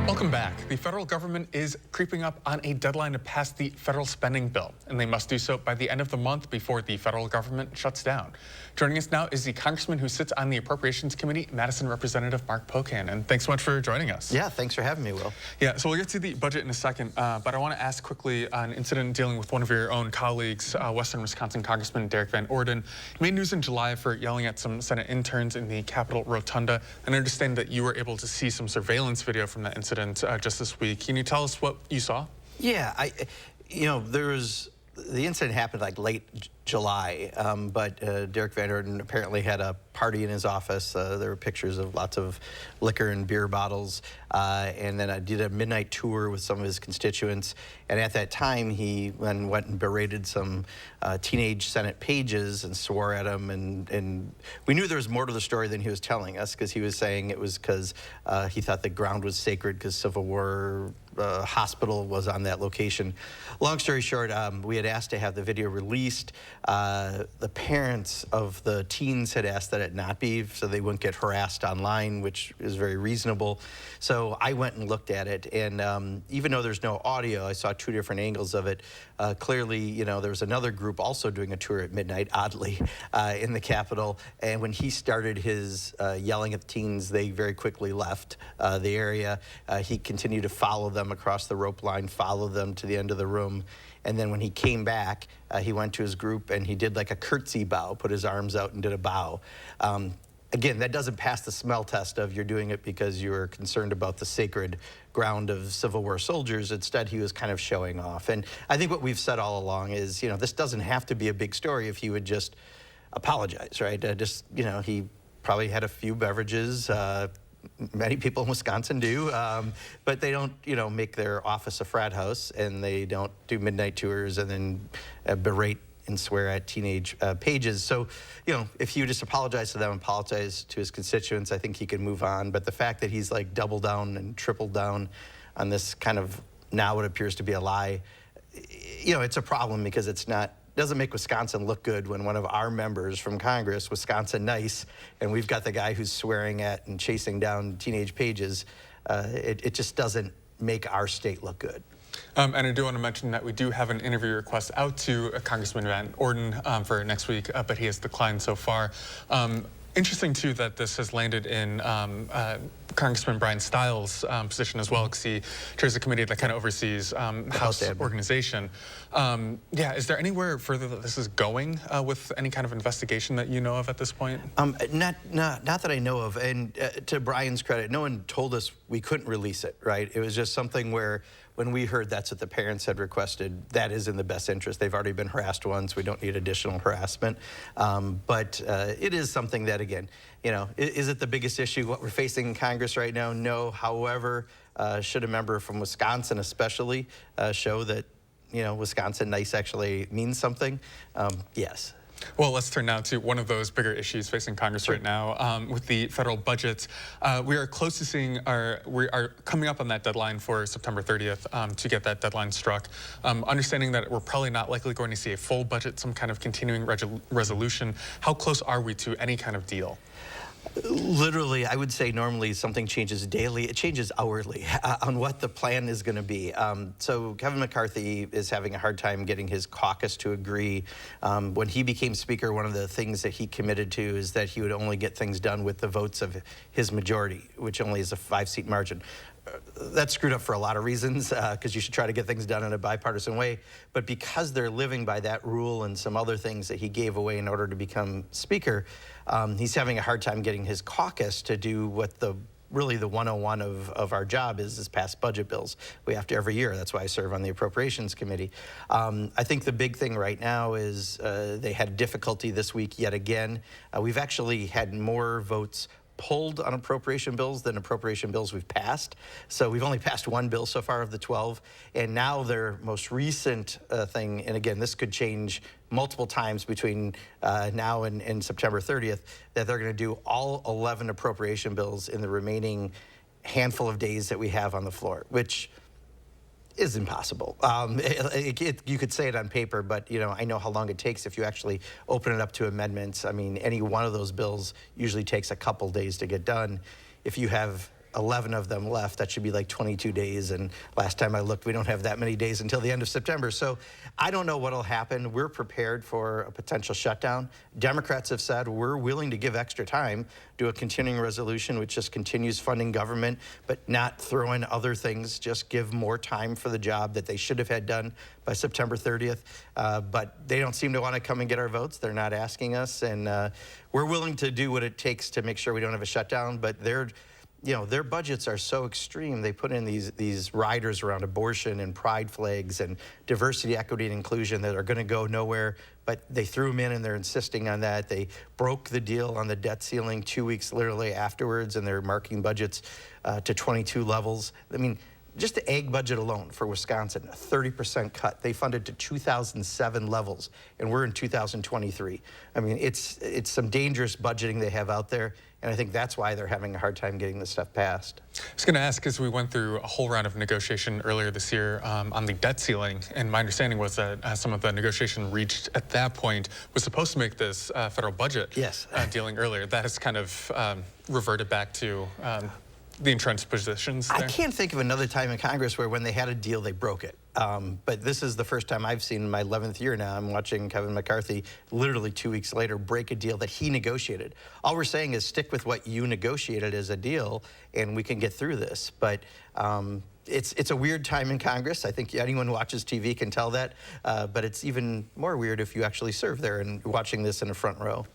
Welcome back. The federal government is creeping up on a deadline to pass the federal spending bill, and they must do so by the end of the month before the federal government shuts down. Joining us now is the congressman who sits on the Appropriations Committee, Madison Representative Mark Pocan. And thanks so much for joining us. Yeah, thanks for having me, Will. Yeah, so we'll get to the budget in a second, but I want to ask quickly on an incident dealing with one of your own colleagues, Western Wisconsin Congressman Derek Van Orden. He made news in July for yelling at some Senate interns in the Capitol Rotunda, and I understand that you were able to see some surveillance video from that incident just this week. Can you tell us what you saw? Yeah, the incident happened like late July, but Derek Van Orden apparently had a party in his office. There were pictures of lots of liquor and beer bottles, and then I did a midnight tour with some of his constituents, and at that time he went and berated some teenage Senate pages and swore at them, and we knew there was more to the story than he was telling us, because he was saying it was because he thought the ground was sacred because Civil War hospital was on that location. Long story short, we had asked to have the video released. The parents of the teens had asked that it not be, so they wouldn't get harassed online, which is very reasonable. So I went and looked at it, and even though there's no audio, I saw two different angles of it. Clearly, there was another group also doing a tour at midnight, oddly, in the Capitol, and when he started his yelling at the teens, they very quickly left the area. He continued to follow them across the rope line, follow them to the end of the room, and then when he came back, he went to his group and he did like a curtsy bow, put his arms out and did a bow. Again, that doesn't pass the smell test of you're doing it because you're concerned about the sacred ground of Civil War soldiers. Instead, he was kind of showing off. And I think what we've said all along is, this doesn't have to be a big story if he would just apologize, right? He probably had a few beverages. Many people in Wisconsin do, but they don't, make their office a frat house, and they don't do midnight tours and then berate and swear at teenage pages. So, if he would just apologize to them, apologize to his constituents, I think he could move on. But the fact that he's like doubled down and tripled down on this kind of now what appears to be a lie, it's a problem, because doesn't make Wisconsin look good when one of our members from Congress, Wisconsin Nice, and we've got the guy who's swearing at and chasing down teenage pages. It just doesn't make our state look good. And I do want to mention that we do have an interview request out to Congressman Van Orden for next week, but he has declined so far. Interesting, too, that this has landed in Congressman Brian Stiles' position as well, because he chairs a committee that kind of oversees House organization. Yeah, is there anywhere further that this is going with any kind of investigation that you know of at this point? Not that I know of. And to Brian's credit, no one told us we couldn't release it, right? It was just something where when we heard that's what the parents had requested, that is in the best interest. They've already been harassed once. We don't need additional harassment. But it is something that, again, is it the biggest issue, what we're facing in Congress right now? No. However, should a member from Wisconsin especially show that, Wisconsin Nice actually means something? Yes. Well, let's turn now to one of those bigger issues facing Congress right now with the federal budget. We are close to we are coming up on that deadline for September 30th to get that deadline struck. Understanding that we're probably not likely going to see a full budget, some kind of continuing resolution. How close are we to any kind of deal? Literally, I would say normally something changes daily. It changes hourly on what the plan is going to be. So Kevin McCarthy is having a hard time getting his caucus to agree. When he became Speaker, one of the things that he committed to is that he would only get things done with the votes of his majority, which only is a 5-seat margin. That's screwed up for a lot of reasons, because you should try to get things done in a bipartisan way. But because they're living by that rule and some other things that he gave away in order to become Speaker, he's having a hard time getting his caucus to do what really the 101 of our job is pass budget bills. We have to every year. That's why I serve on the Appropriations Committee. I think the big thing right now is they had difficulty this week yet again. We've actually had more votes pulled on appropriation bills than appropriation bills we've passed. So we've only passed one bill so far of the 12. And now their most recent thing, and again, this could change multiple times between now and September 30th, that they're going to do all 11 appropriation bills in the remaining handful of days that we have on the floor, which is impossible. You could say it on paper, but I know how long it takes if you actually open it up to amendments. I mean, any one of those bills usually takes a couple days to get done. If you have 11 of them left. That should be like 22 days. And last time I looked, we don't have that many days until the end of September. So I don't know what'll happen. We're prepared for a potential shutdown. Democrats have said we're willing to give extra time, do a continuing resolution which just continues funding government, but not throw in other things, just give more time for the job that they should have had done by September 30th. But they don't seem to want to come and get our votes. They're not asking us. And we're willing to do what it takes to make sure we don't have a shutdown, but their budgets are so extreme. They put in these riders around abortion and pride flags and diversity, equity, and inclusion that are going to go nowhere, but they threw them in and they're insisting on that. They broke the deal on the debt ceiling 2 weeks literally afterwards, and they're marking budgets to 22 levels. I mean, just the ag budget alone for Wisconsin, a 30% cut. They funded to 2007 levels, and we're in 2023. I mean, it's some dangerous budgeting they have out there, and I think that's why they're having a hard time getting this stuff passed. I was going to ask, as we went through a whole round of negotiation earlier this year on the debt ceiling, and my understanding was that some of the negotiation reached at that point was supposed to make this federal budget dealing earlier. That has kind of reverted back to the entrenched positions there. I can't think of another time in Congress where when they had a deal, they broke it. But this is the first time I've seen in my 11th year now. I'm watching Kevin McCarthy literally 2 weeks later break a deal that he negotiated. All we're saying is stick with what you negotiated as a deal, and we can get through this. But it's a weird time in Congress. I think anyone who watches TV can tell that. But it's even more weird if you actually serve there and watching this in a front row.